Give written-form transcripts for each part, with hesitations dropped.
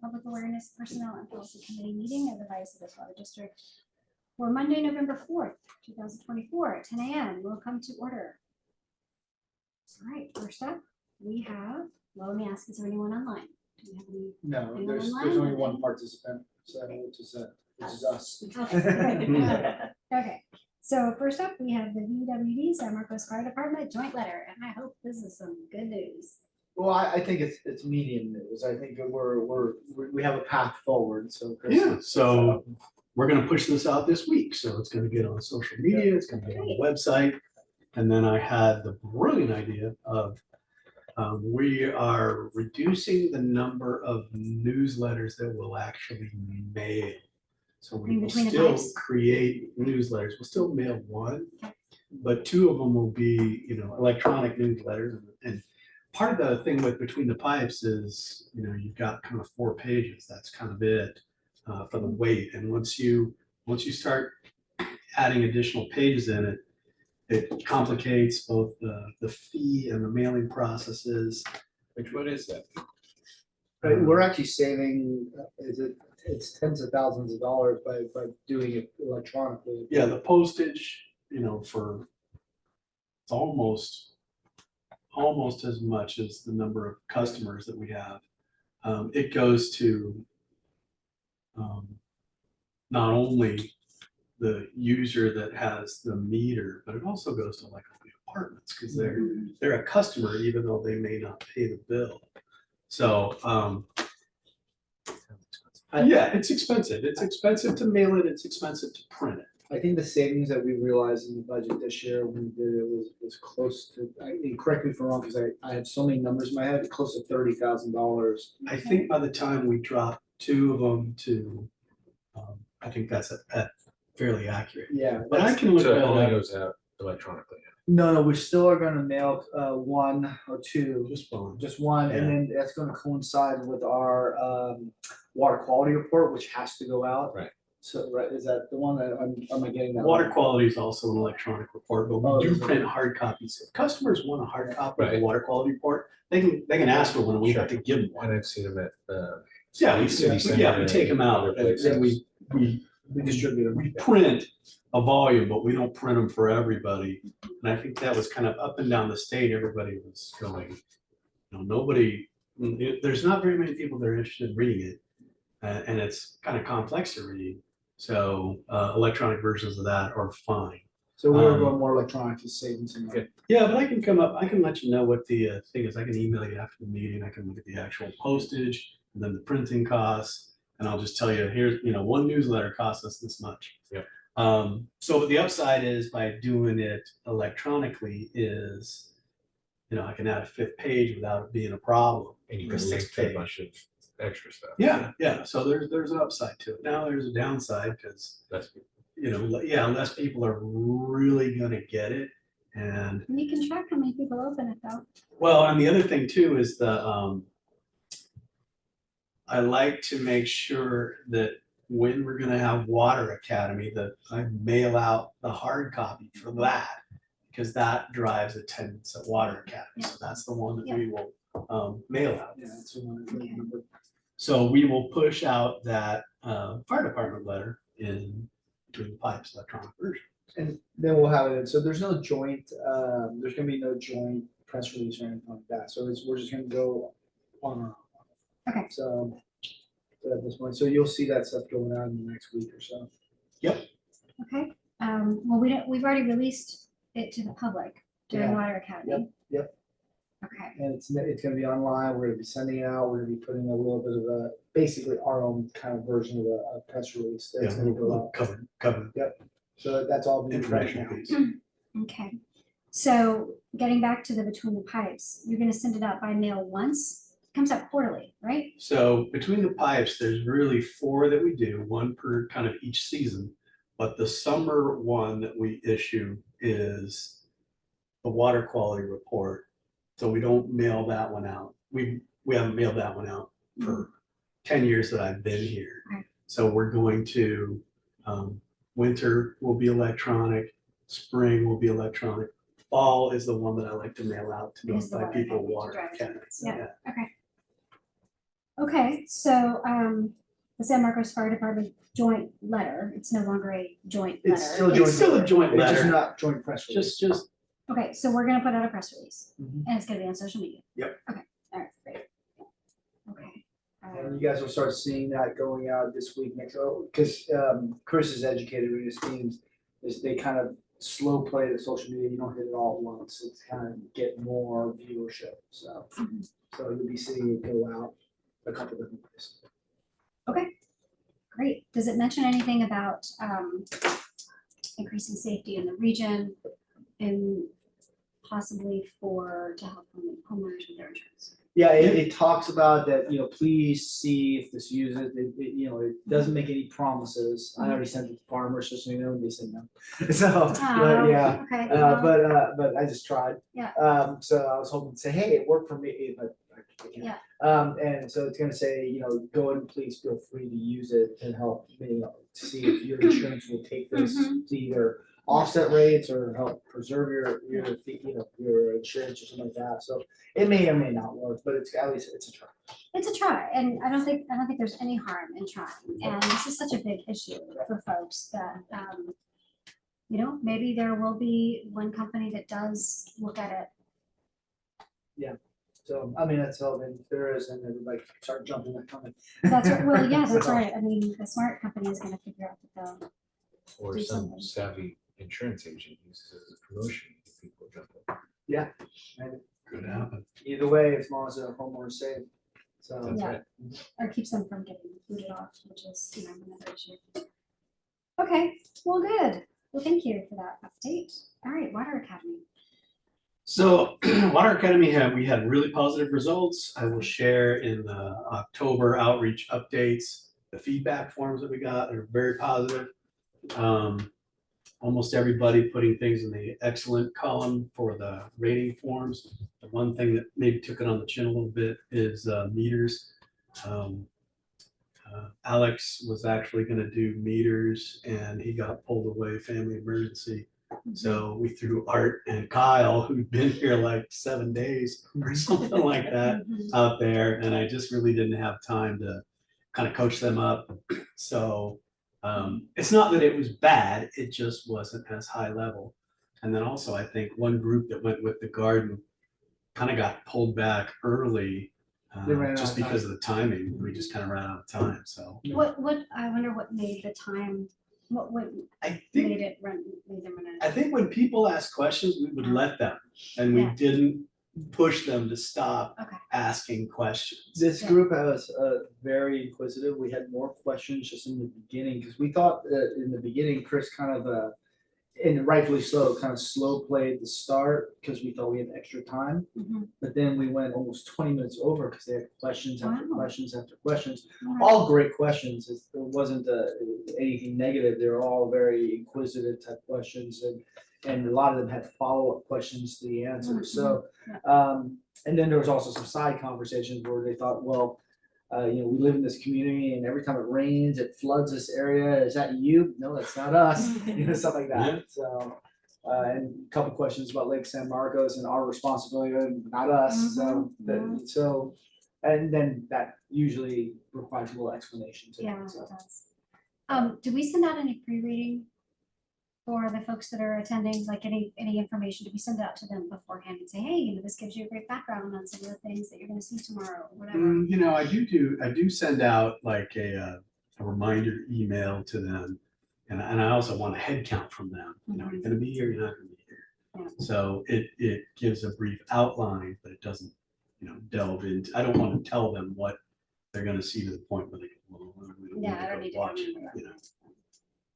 Public Awareness Personnel and Policy Committee meeting of the Vallecitos Water District for Monday, November 4th, 2024 at 10 a.m. will come to order. All right, first up, we have, well, let me ask, is there anyone online? Do we have any? No, Anyone there's online? only one participant, so which is us. Okay, so first up, we have the VWD San Marcos Fire Department joint letter, and I hope this is some good news. Well, I think it's medium news. I think that we have a path forward. So Chris, Yeah, so we're gonna push this out this week, so it's gonna get on social media, it's gonna get on the website. And then I had the brilliant idea of we are reducing the number of newsletters that we'll actually mail. So we In will between the still pipes? create newsletters. We'll still mail one, but two of them will be, electronic newsletters. And part of the thing with Between the Pipes is, you've got kind of 4 pages. That's kind of it for the weight. And once you start adding additional pages in it, it complicates both the fee and the mailing processes. What is that? Right, we're actually saving. It's tens of thousands of dollars by doing it electronically. Yeah, the postage, for it's almost as much as the number of customers that we have. It goes to not only the user that has the meter, but it also goes to like the apartments because they're a customer even though they may not pay the bill. So yeah, it's expensive. It's expensive to mail it. It's expensive to print it. I think the savings that we realized in the budget this year when we did it was close to. I mean, correct me if I'm wrong because I have so many numbers in my head. Close to $30,000. I think by the time we drop 2 of them to, I think that's fairly accurate. Yeah, But I can look So at it only that. goes out electronically. No, we still are going to mail 1 or 2. Just one. Just one, and then that's going to coincide with our water quality report, which has to go out. Right. So, right, is that the one that am I getting that? Water right? quality is also an electronic report, but Oh, we do is it? print hard copies. If customers want a hard copy of the Right. water quality report, they can ask for one and we have to give them one. And I've seen them at. Yeah, we City Center take them out other and we distribute them. we print a volume, but we don't print them for everybody. And I think that was kind of up and down the state. Everybody was going, there's not very many people that are interested in reading it. And it's kind of complex to read. So electronic versions of that are fine. So we're going more electronic to saving some money. Yeah, but I can let you know what the thing is. I can email you after the meeting. I can look at the actual postage and then the printing costs. And I'll just tell you, here's, one newsletter costs us this much. Yep. So the upside is by doing it electronically is, I can add a 5th page without it being a problem. And you Or can link 6th to a page. bunch of extra stuff. Yeah. So there's an upside to it. Now there's a downside because, That's less people are really gonna get it. And You can track how many people open it though. well, and the other thing too is I like to make sure that when we're gonna have Water Academy, that I mail out the hard copy for that. Because that drives attendance at Water Academy. So that's the one that we will mail out. Yeah, that's the one I remember. So we will push out that fire department letter in Between the Pipes electronic version. And then we'll have it. So there's no joint. There's going to be no joint press release or anything like that. So we're just going to go on our own. Okay. So at this point, so you'll see that stuff going out in the next week or so. Yep. Okay. Well, we've already released it to the public during Yeah. Water Academy. Yep. Okay. And it's going to be online. We're going to be sending it out. We're going to be putting a little bit of basically our own kind of version of a press release. That's going to go out. Cover So that's all being right information now. piece. Okay. So getting back to the Between the Pipes, you're going to send it out by mail once. It comes out quarterly, right? So Between the Pipes, there's really 4 that we do, 1 per kind of each season. But the summer one that we issue is the water quality report. So we don't mail that one out. We haven't mailed that one out for 10 years that I've been here. Okay. So we're going to, winter will be electronic, spring will be electronic. Fall is the one that I like to mail out to Because the notify Water people Academy, to Water drive Academy. attendance. Yeah. Okay. Okay, so, the San Marcos Fire Department joint letter, it's no longer a joint letter. It's still a joint. It's still a letter. joint It's just letter. not joint press release. Just, Okay, so we're gonna put out a press release, Mhm. and it's gonna be on social media. Yep. Okay, all right, great. Okay. And you guys will start seeing that going out this week next, because Chris is educated with his teams, is they kind of slow play the social media, you don't hit it all at once, it's kind of get more viewership, so. Mhm. So you'll be seeing it go out a couple different ways. Great. Does it mention anything about increasing safety in the region and possibly to help homeowners with their insurance? Yeah, it talks about that, please see if this uses, it doesn't make any promises. I already sent it to farmers, just so you know, and they said no. So, but yeah, Okay. well, but I just tried. Yeah. So I was hoping to say, hey, it worked for me, but I can't. Yeah. And so it's gonna say, go and please feel free to use it to help, see if your insurance will take this Mhm. to either offset rates or help preserve your insurance or something like that. So it may or may not work, but it's at least it's a try. It's a try, and I don't think there's any harm in trying. And this is such a big issue for folks that, maybe there will be one company that does look at it. So I mean that's all. Then if there is, and everybody start jumping and coming. That's right. Well, yeah, that's So, right. I mean, the smart company is gonna figure out that they'll. Or Do some something. savvy insurance agent uses it as a promotion, to get people jump in. And could happen. either way, as long as the homeowner is safe. So That's Yeah. right. Or keeps them from getting booted off, which is, another issue. Okay, well, good. Well, thank you for that update. All right, Water Academy. So Water Academy we had really positive results. I will share in the October outreach updates, the feedback forms that we got are very positive. Almost everybody putting things in the excellent column for the rating forms. The one thing that maybe took it on the chin a little bit is meters. Alex was actually gonna do meters and he got pulled away, family emergency. So we threw Art and Kyle, who'd been here like 7 days or something like that, Mhm. out there, and I just really didn't have time to kind of coach them up. So it's not that it was bad, it just wasn't as high level. And then also, I think one group that went with the garden kind of got pulled back early, They ran out just of time. because of the timing. We just kind of ran out of time. So I wonder what made the time, what I think made them run out? I think when people ask questions, we would let them, and we Yeah. didn't push them to stop Okay. asking questions. this Yeah. group was very inquisitive. We had more questions just in the beginning because we thought that in the beginning Chris kind of and rightfully so, kind of slow played the start because we thought we had extra time. Mhm. But then we went almost 20 minutes over because they had questions after Wow. questions after questions. All right. All great questions. It wasn't anything negative. They were all very inquisitive type questions, and a lot of them had follow-up questions to the answers. So, and then there was also some side conversations where they thought, well, we live in this community, and every time it rains, it floods this area. Is that you? No, that's not us. Stuff like that. Yeah. So. And a couple questions about Lake San Marcos and our responsibility, not us. So, Mhm. so, and then that usually provides a little explanation too. Yeah, it So. does. Do we send out any pre-reading for the folks that are attending, like any information? Do we send it out to them beforehand and say, hey, this gives you a great background on some of the things that you're gonna see tomorrow, or whatever? I do send out like a reminder email to them, and I also want a head count from them. You're gonna be here, you're not gonna be here. Yeah. So it gives a brief outline, but it doesn't, delve into. I don't want to tell them what they're gonna see to the point where they go, well, we don't Yeah, I don't need need to to go watch it. remember that.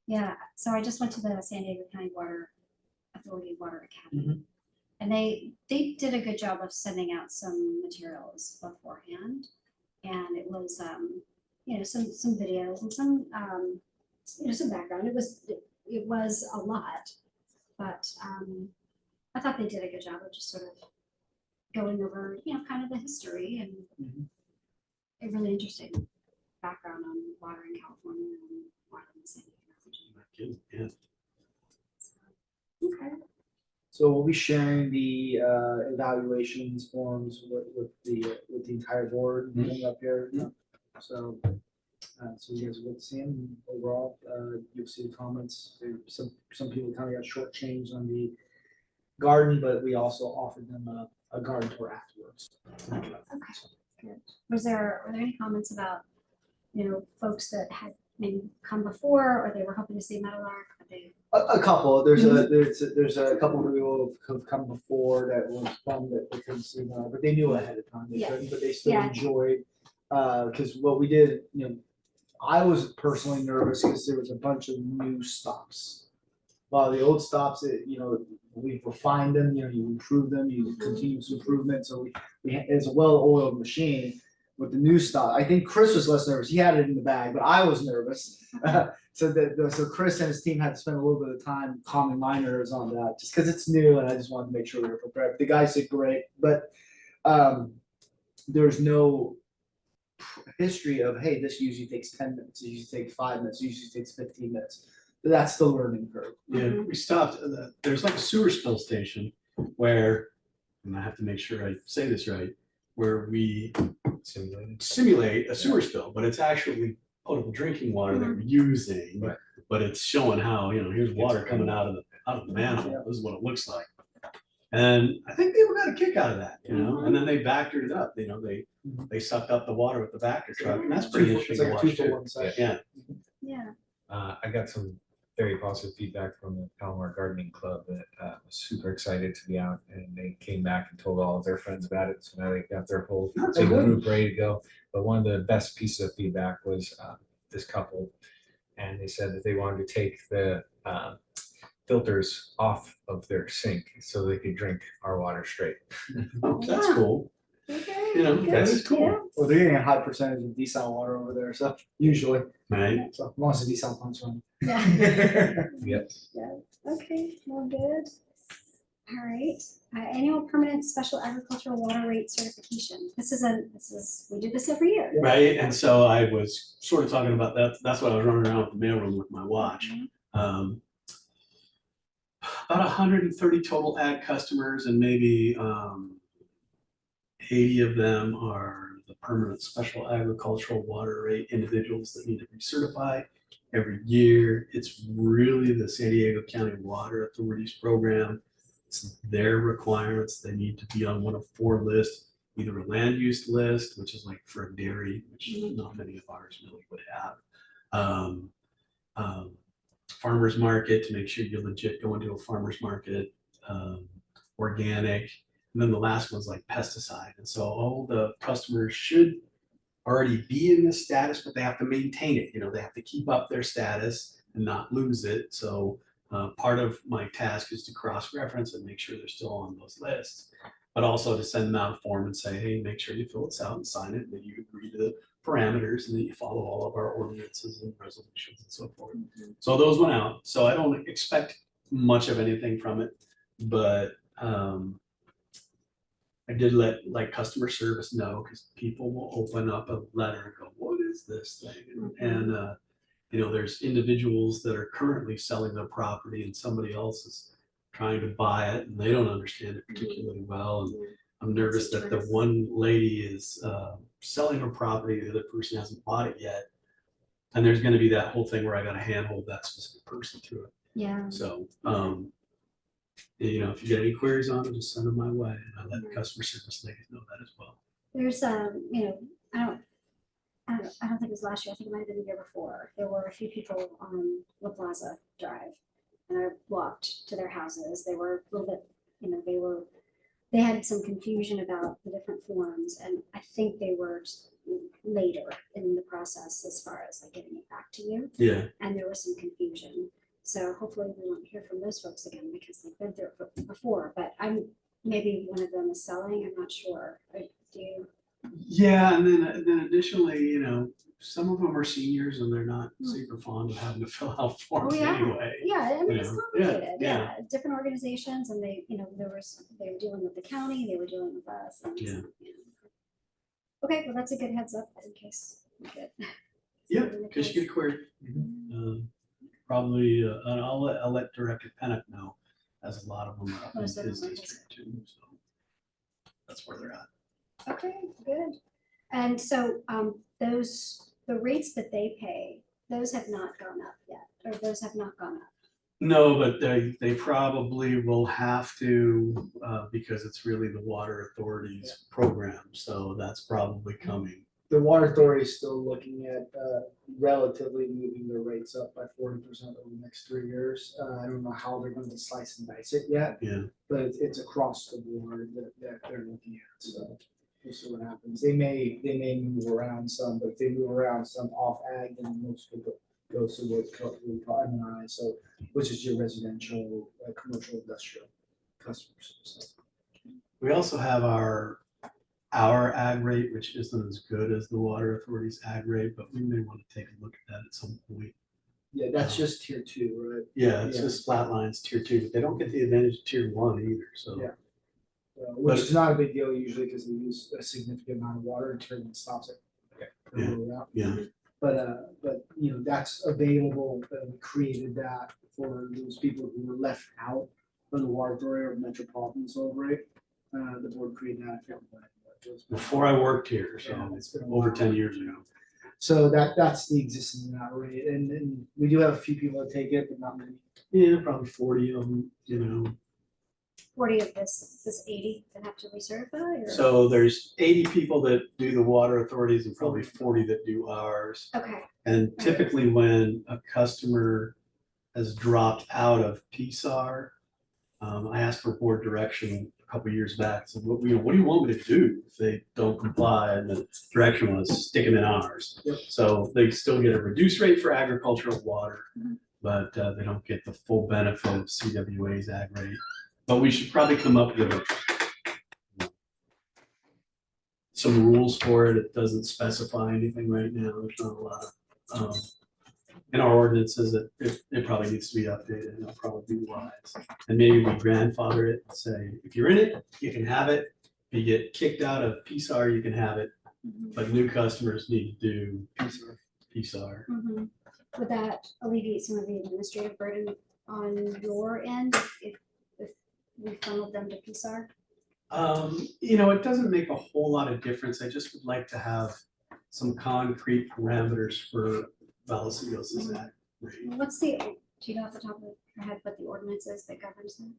Yeah, so I just went to the San Diego County Water Authority Water Academy. And they did a good job of sending out some materials beforehand. And it was, some videos and some, some background. It was a lot, but I thought they did a good job of just sort of going over, kind of the history and a really interesting background on water in California and water in the San Diego region. Yeah. Okay. So we'll be sharing the evaluations forms with the entire board coming up here. So, so you guys will see him overall. You'll see the comments. Some people kind of got shortchanged on the garden, but we also offered them a garden tour afterwards. Okay, good. Were there any comments about, folks that had maybe come before, or they were hoping to see Meadowlark, but they? A couple. There's a couple of people who've come before that was bummed that they couldn't see them, but they knew ahead of time they Yeah. couldn't, but they still Yeah. enjoyed. Because what we did, I was personally nervous because there was a bunch of new stops. The old stops, we've refined them, you improve them, you continuous improvement. So it's a well-oiled machine. With the new stop, I think Chris was less nervous. He had it in the bag, but I was nervous. So Chris and his team had to spend a little bit of time calming my nerves on that, just because it's new, and I just wanted to make sure we were prepared. The guys did great, but there's no history of, hey, this usually takes 10 minutes, it usually takes 5 minutes, it usually takes 15 minutes. That's the learning curve. Yeah, we stopped, there's like a sewer spill station where, and I have to make sure I say this right, where we simulate a sewer spill, but it's actually potable drinking water that we're using. Right. But it's showing how, here's water coming out of the manhole, this is what it looks like. And I think people got a kick out of that, and then they backed it up, they sucked up the water with the backer truck, and that's pretty interesting to watch too. Yeah. Yeah. I got some very positive feedback from the Palomar Gardening Club that was super excited to be out, and they came back and told all of their friends about it. So now they got their whole big group ready to go. But one of the best pieces of feedback was this couple, and they said that they wanted to take the filters off of their sink so they could drink our water straight. That's cool. Okay. That is cool. Well, they're getting a high percentage of desal water over there, so usually. Right. So most of the desal plants run. Yeah. Yep. Okay, well, good. All right, annual permanent special agricultural water rate certification. We do this every year. Right, and so I was sort of talking about that. That's what I was running around with the mailroom with my watch. About 130 total ag customers, and maybe 80 of them are the permanent special agricultural water rate individuals that need to be certified every year. It's really the San Diego County Water Authority's program. It's their requirements. They need to be on one of 4 lists, either a land use list, which is like for a dairy, which not many of ours really would have. Farmer's market, to make sure you're legit going to a farmer's market, organic, and then the last one's like pesticide. And so all the customers should already be in this status, but they have to maintain it. They have to keep up their status and not lose it. So part of my task is to cross-reference and make sure they're still on those lists, but also to send them out a form and say, hey, make sure you fill this out and sign it, and that you agree to the parameters and that you follow all of our ordinances and resolutions and so forth. So those went out. So I don't expect much of anything from it, but I did let customer service know, because people will open up a letter and go, what is this thing? And there's individuals that are currently selling their property and somebody else is trying to buy it, and they don't understand it particularly well. And I'm nervous that the one lady is selling her property, the other person hasn't bought it yet. And there's going to be that whole thing where I got to handhold that specific person through it. Yeah. So, if you get any queries on it, just send them my way, and I let customer service ladies know that as well. There's I don't think it was last year. I think it might have been the year before. There were a few people on La Plaza Drive, and I walked to their houses. They were a little bit, they had some confusion about the different forms, and I think they were later in the process as far as like getting it back to you. Yeah. And there was some confusion. So hopefully we won't hear from those folks again, because they've been through it before. But maybe one of them is selling. I'm not sure. Do you? Yeah, and then additionally, some of them are seniors and they're not super fond of having to fill out forms anyway. Yeah, I mean, it's complicated. Yeah. Different organizations, and they were dealing with the county, they were dealing with us. And Okay, well, that's a good heads up in case. Yeah, because you get a query. Probably, and I'll let Director Pennock know, as a lot of them are up in his district too. So that's where they're at. Okay, good. And so the rates that they pay, those have not gone up yet, or those have not gone up. No, but they probably will have to, because it's really the water authority's program, so that's probably coming. The water authority is still looking at relatively moving their rates up by 40% over the next 3 years. I don't know how they're going to slice and dice it yet, Yeah, but it's across the board that they're looking at. So we'll see what happens. They may move around some, but if they move around some off ag, then most people go to what we call M&I, so which is your residential, commercial, industrial customers. So. we also have our ag rate, which isn't as good as the water authority's ag rate, but we may want to take a look at that at some point. Yeah, that's just tier 2, right? Yeah, it's Yeah. just flat lines tier 2, but they don't get the advantage of tier 1 either, so. Yeah. Which is not a big deal usually because they use a significant amount of water and turbine stops it. Yeah. But you know, that's available, we created that for those people who were left out of the water authority or metropolitan soil rate. The board created that. I forget when it was. Before I worked here, so Yeah, it's been a over while. 10 years ago. So that's the existing amount rate, and we do have a few people that take it, but not many. Yeah, probably 40 of them, you know. 40 of this 80 that have to recertify, or? So there's 80 people that do the water authorities and probably 40 that do ours. Okay, And typically when a customer has dropped out of PSAR, I asked for board direction a couple years back. So what do you want me to do if they don't comply? And the direction was stick them in ours. Yep. So they still get a reduced rate for agricultural water, Mhm. but they don't get the full benefit of CWA's ag rate. But we should probably come up with some rules for it. It doesn't specify anything right now. There's not a lot of, in our ordinances, it probably needs to be updated, and it'll probably be wise. And maybe we grandfather it and say, if you're in it, you can have it. If you get kicked out of PSAR, you can have it, Mhm. but new customers need to do PSAR. Mhm. Would that alleviate some of the administrative burden on your end if we funneled them to PSAR? It doesn't make a whole lot of difference. I just would like to have some concrete parameters for Vallecitos' ag rate. What's do you know off the top of your head what the ordinance is that governs them?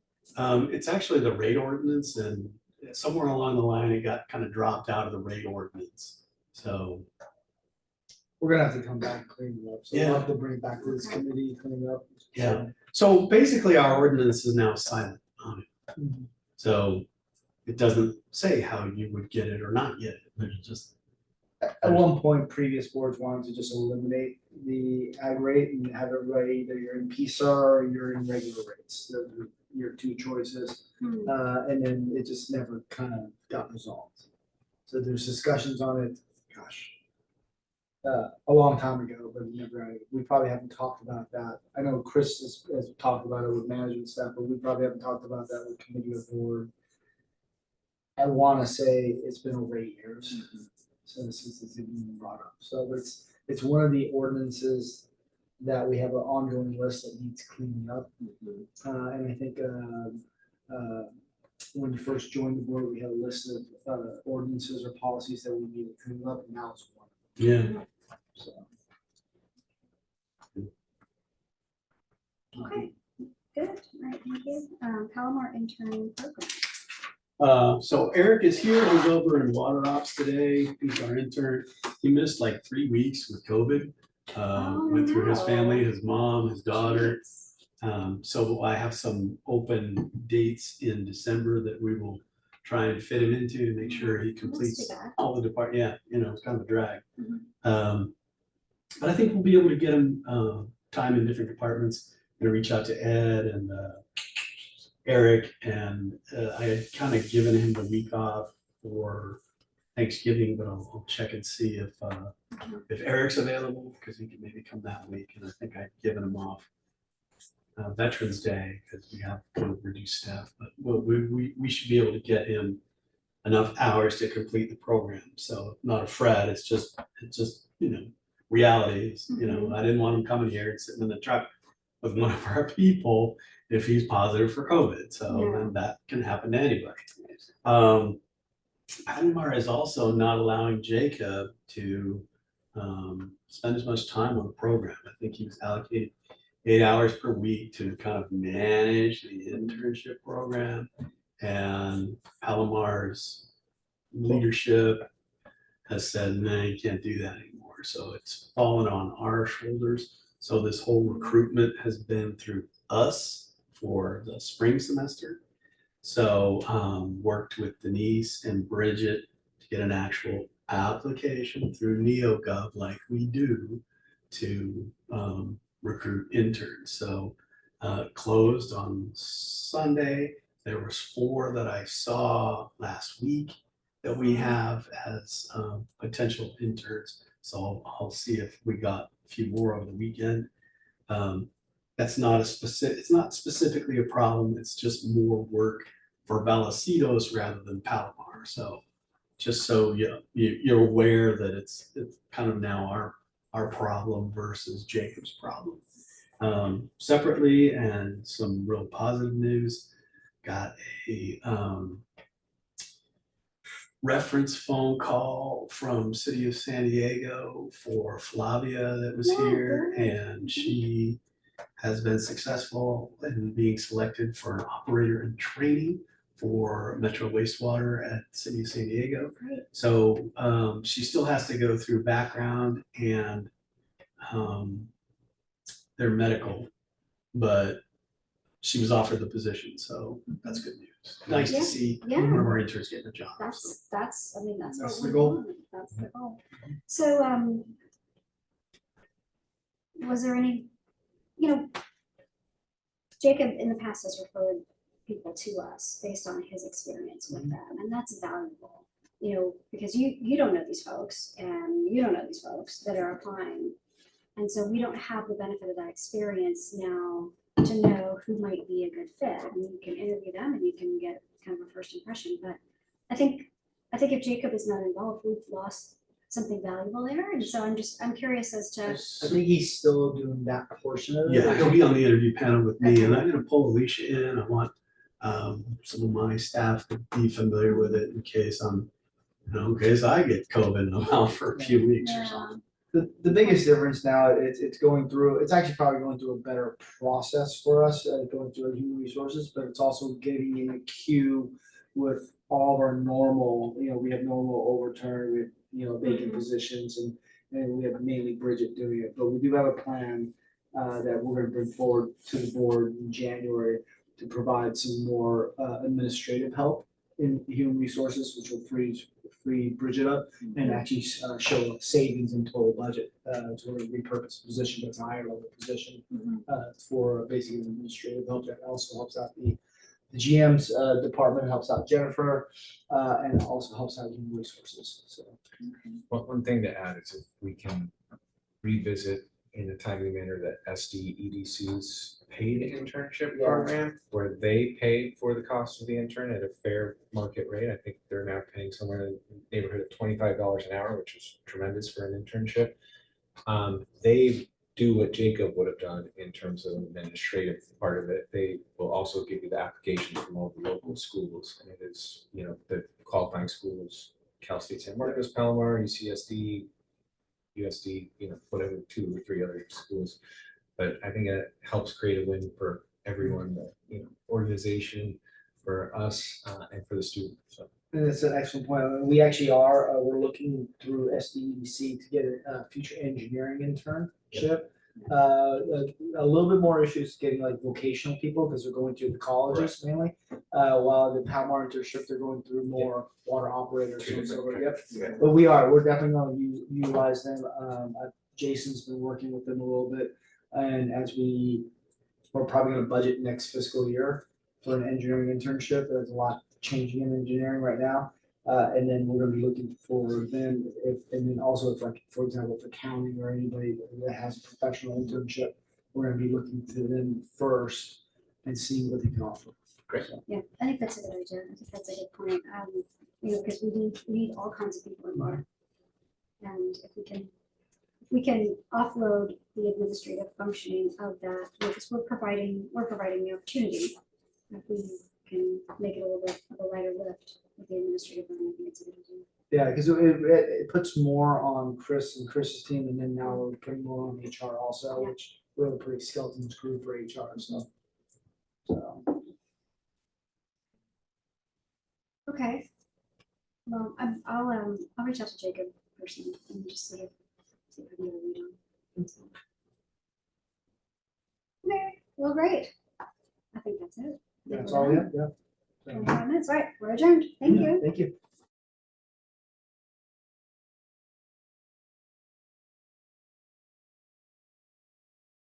It's actually the rate ordinance, and somewhere along the line, it got kind of dropped out of the rate ordinance. So, We're gonna have to come back and clean it up. So Yeah. we'll have to bring it back to this committee, clean it up. Yeah. so basically our ordinance is now silent on it. Mhm. So it doesn't say how you would get it or not get it. There's just, At one point, previous boards wanted to just eliminate the ag rate and have everybody, either you're in PSAR or you're in regular rates. Those are your two choices. Hmm. And then it just never kind of got resolved. So there's discussions on it, gosh, a long time ago, but we probably haven't talked about that. I know Chris has talked about it with management staff, but we probably haven't talked about that with committee or board. I want to say it's been over 8 years since it's even been brought up. So it's one of the ordinances that we have an ongoing list that needs cleaning up. And I think when you first joined the board, we had a list of ordinances or policies that we needed to clean up, and now it's one. yeah. So. Okay, good. All right, thank you. Palomar intern program. So Eric is here. He's over in water ops today. He's our intern. He missed like 3 weeks with COVID. Went through his family, his mom, his daughter. Jeez. So I have some open dates in December that we will try and fit him into to make sure he completes too bad. all the department. Yeah, it's kind of a drag. Mhm. But I think we'll be able to get him time in different departments. I'm gonna reach out to Ed and Eric, and I had kind of given him the week off for Thanksgiving, but I'll check and see if Eric's available, because he can maybe come that week. And I think I've given him off Veterans Day because we have kind of reduced staff, but we should be able to get him enough hours to complete the program. So not a fret. It's just reality. I didn't want him coming here and sitting in the truck with one of our people if he's positive for COVID. So Yeah. and that can happen to anybody. Palomar is also not allowing Jacob to spend as much time on the program. I think he was allocated 8 hours per week to kind of manage the internship program. And Palomar's leadership has said, no, you can't do that anymore. So it's fallen on our shoulders. So this whole recruitment has been through us for the spring semester. So worked with Denise and Bridget to get an actual application through NeoGov like we do to recruit interns. So closed on Sunday. There was 4 that I saw last week that we have as potential interns. So I'll see if we got a few more over the weekend. That's not a specific, it's not specifically a problem, it's just more work for Vallecitos rather than Palomar. So just so you're aware that it's kind of now our problem versus Jacob's problem. Separately, and some real positive news, got a reference phone call from City of San Diego for Flavia that was here, and she has been successful in being selected for an operator in training for Metro Wastewater at City of San Diego. Great. So she still has to go through background and their medical, but she was offered the position, so that's good news. Nice Yeah, to see yeah. one of our interns getting a job. So. That's, I mean, that's That's what the we're goal. doing. That's the goal. So, was there any, Jacob in the past has referred people to us based on his experience with them, and that's valuable, because you don't know these folks and you don't know these folks that are applying. And so we don't have the benefit of that experience now to know who might be a good fit. I mean, you can interview them and you can get kind of a first impression, but I think if Jacob is not involved, we've lost something valuable there. And so I'm curious as to. I think he's still doing that portion of it. Yeah, he'll be on the interview panel with me, and I'm gonna pull Alicia in. I want some of my staff to be familiar with it in case in case I get COVID and I'm out for a few weeks or Yeah. something. The biggest difference now, it's actually probably going through a better process for us, going through our human resources, but it's also getting in a queue with all of our normal, we have normal overturn, we have, vacant positions, and we have mainly Bridget doing it, but we do have a plan that we're gonna bring forward to the board in January to provide some more administrative help in human resources, which will free Bridget up and actually show savings in total budget. So we're gonna repurpose the position that's a higher level position for basically administrative help. That also helps out the GM's department, helps out Jennifer, and also helps out human resources. So One thing to add is if we can revisit in a timely manner that SDEDC's paid internship Yeah. program, where they pay for the cost of the intern at a fair market rate. I think they're now paying somewhere in the neighborhood of $25 an hour, which is tremendous for an internship. They do what Jacob would have done in terms of administrative part of it. They will also give you the application from all the local schools, and it is, the qualifying schools, Cal State San Marcos, Palomar, UCSD, USD, whatever, 2 or 3 other schools. But I think it helps create a win for everyone, the organization, for us, and for the student. So. and that's an excellent point. We actually we're looking through SDEC to get a future engineering internship. A little bit more issues getting like vocational people because they're going through the colleges mainly. While the Palomar internship, they're going through more water operators. Two And so, different yep. tracks. Yeah. But we're definitely going to utilize them. Jason's been working with them a little bit, and we're probably going to budget next fiscal year for an engineering internship. There's a lot changing in engineering right now. And then we're gonna be looking for them and then also if like, for example, for county or anybody that has a professional internship, we're gonna be looking to them first and seeing what they can offer. Great. So, Yeah, I think that's a good idea. I think that's a good point. Because we need all kinds of people in water. And if we can offload the administrative functioning of that, because we're providing the opportunity. If we can make it a little bit of a lighter lift with the administrative one, I think it's a good idea. Yeah, because it puts more on Chris and Chris's team, and then now we're putting more on HR also, Yeah. which we have a pretty skeleton crew for HR, so. So, Okay. Well, I'll reach out to Jacob personally and just sort of see if I can get a read on. So. Okay, well, great. I think that's it. that's all we have, yeah. So, 25 minutes, all right, we're adjourned. Thank you. Thank you.